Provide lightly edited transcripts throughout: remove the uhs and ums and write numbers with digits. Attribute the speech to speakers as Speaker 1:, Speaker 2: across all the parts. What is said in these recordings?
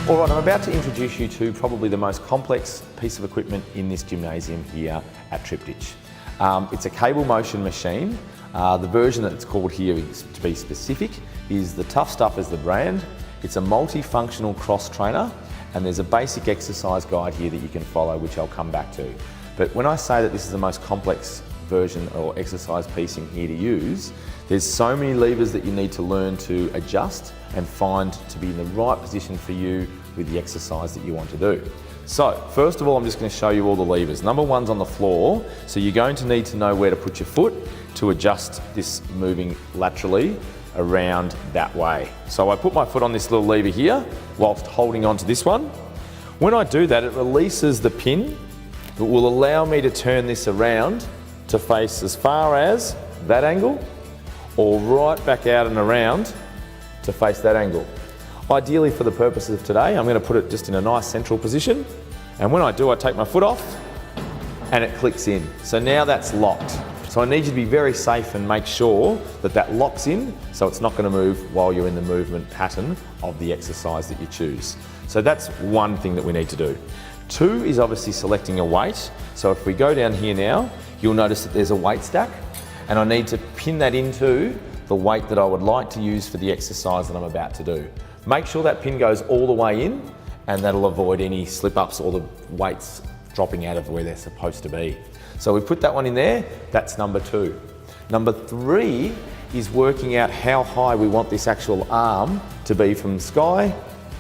Speaker 1: All right, I'm about to introduce you to probably the most complex piece of equipment in this gymnasium here at Triptych. It's a cable motion machine. The version that it's called here, to be specific, is the Tuff as the brand. It's a multifunctional cross trainer, and there's a basic exercise guide here that you can follow, which I'll come back to. But when I say that this is the most complex version or exercise piece in here to use, there's so many levers that you need to learn to adjust and find to be in the right position for you with the exercise that you want to do. So first of all, I'm just going to show you all the levers. Number one's on the floor, so you're going to need to know where to put your foot to adjust this moving laterally around that way. So I put my foot on this little lever here whilst holding on to this one. When I do that, it releases the pin that will allow me to turn this around to face as far as that angle or right back out and around to face that angle. Ideally, for the purposes of today, I'm going to put it just in a nice central position, and when I do, I take my foot off and it clicks in. So now that's locked. So I need you to be very safe and make sure that that locks in, so it's not going to move while you're in the movement pattern of the exercise that you choose. So that's one thing that we need to do. Two is obviously selecting a weight. So if we go down here now, you'll notice that there's a weight stack, and I need to pin that into the weight that I would like to use for the exercise that I'm about to do. Make sure that pin goes all the way in, and that'll avoid any slip-ups or the weights dropping out of where they're supposed to be. So we put that one in there, that's number two. Number three is working out how high we want this actual arm to be from the sky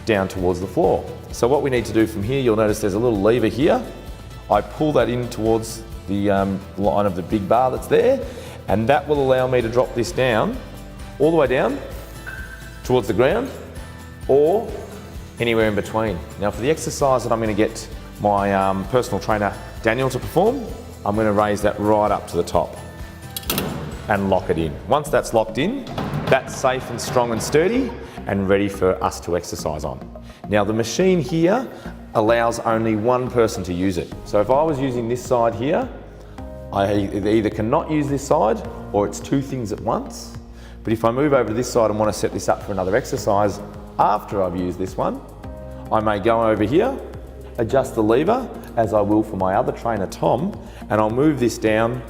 Speaker 1: down towards the floor. So what we need to do from here, you'll notice there's a little lever here. I pull that in towards the line of the big bar that's there, and that will allow me to drop this down, all the way down towards the ground, or anywhere in between. Now for the exercise that I'm going to get my personal trainer Daniel to perform, I'm going to raise that right up to the top and lock it in. Once that's locked in, that's safe and strong and sturdy and ready for us to exercise on. Now the machine here allows only one person to use it. So if I was using this side here, I either cannot use this side or it's two things at once. But if I move over to this side and want to set this up for another exercise after I've used this one, I may go over here, adjust the lever as I will for my other trainer Tom, and I'll move this down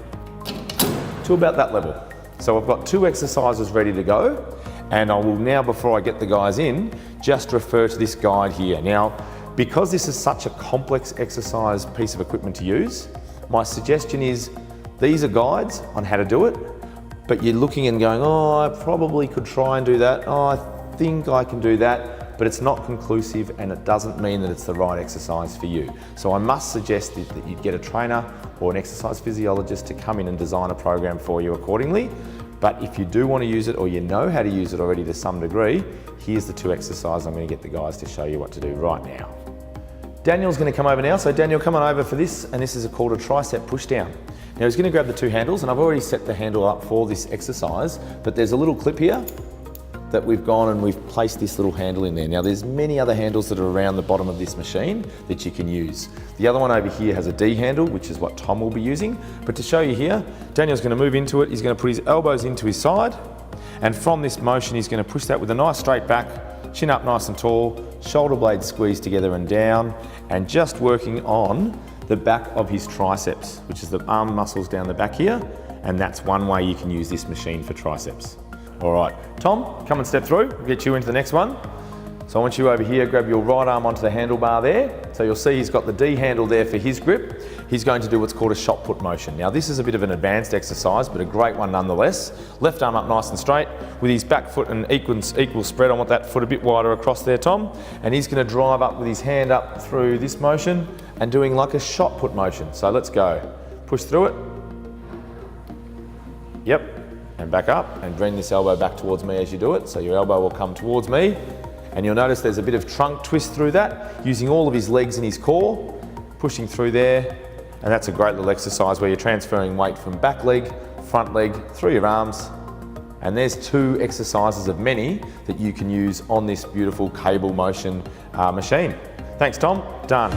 Speaker 1: to about that level. So I've got two exercises ready to go, and I will now, before I get the guys in, just refer to this guide here. Now, because this is such a complex exercise piece of equipment to use, my suggestion is these are guides on how to do it, but you're looking and going, oh, I probably could try and do that. Oh, I think I can do that, but it's not conclusive and it doesn't mean that it's the right exercise for you. So I must suggest that you get a trainer or an exercise physiologist to come in and design a program for you accordingly. But if you do want to use it or you know how to use it already to some degree, here's the two exercises I'm going to get the guys to show you what to do right now. Daniel's going to come over now. So Daniel, come on over for this, and this is called a tricep push down. Now he's going to grab the two handles, and I've already set the handle up for this exercise, but there's a little clip here that we've gone and we've placed this little handle in there. Now there's many other handles that are around the bottom of this machine that you can use. The other one over here has a D handle, which is what Tom will be using. But to show you here, Daniel's going to move into it. He's going to put his elbows into his side, and from this motion he's going to push that with a nice straight back, chin up nice and tall, shoulder blades squeezed together and down, and just working on the back of his triceps, which is the arm muscles down the back here, and that's one way you can use this machine for triceps. All right, Tom, come and step through. We'll get you into the next one. So I want you over here, grab your right arm onto the handlebar there. So you'll see he's got the D handle there for his grip. He's going to do what's called a shot put motion. Now this is a bit of an advanced exercise, but a great one nonetheless. Left arm up nice and straight with his back foot and equal spread. I want that foot a bit wider across there, Tom. And he's going to drive up with his hand up through this motion and doing like a shot put motion. So let's go. Push through it. Yep. And back up, and bring this elbow back towards me as you do it. So your elbow will come towards me, and you'll notice there's a bit of trunk twist through that, using all of his legs and his core, pushing through there. And that's a great little exercise where you're transferring weight from back leg, front leg, through your arms. And there's two exercises of many that you can use on this beautiful cable motion machine. Thanks, Tom. Done.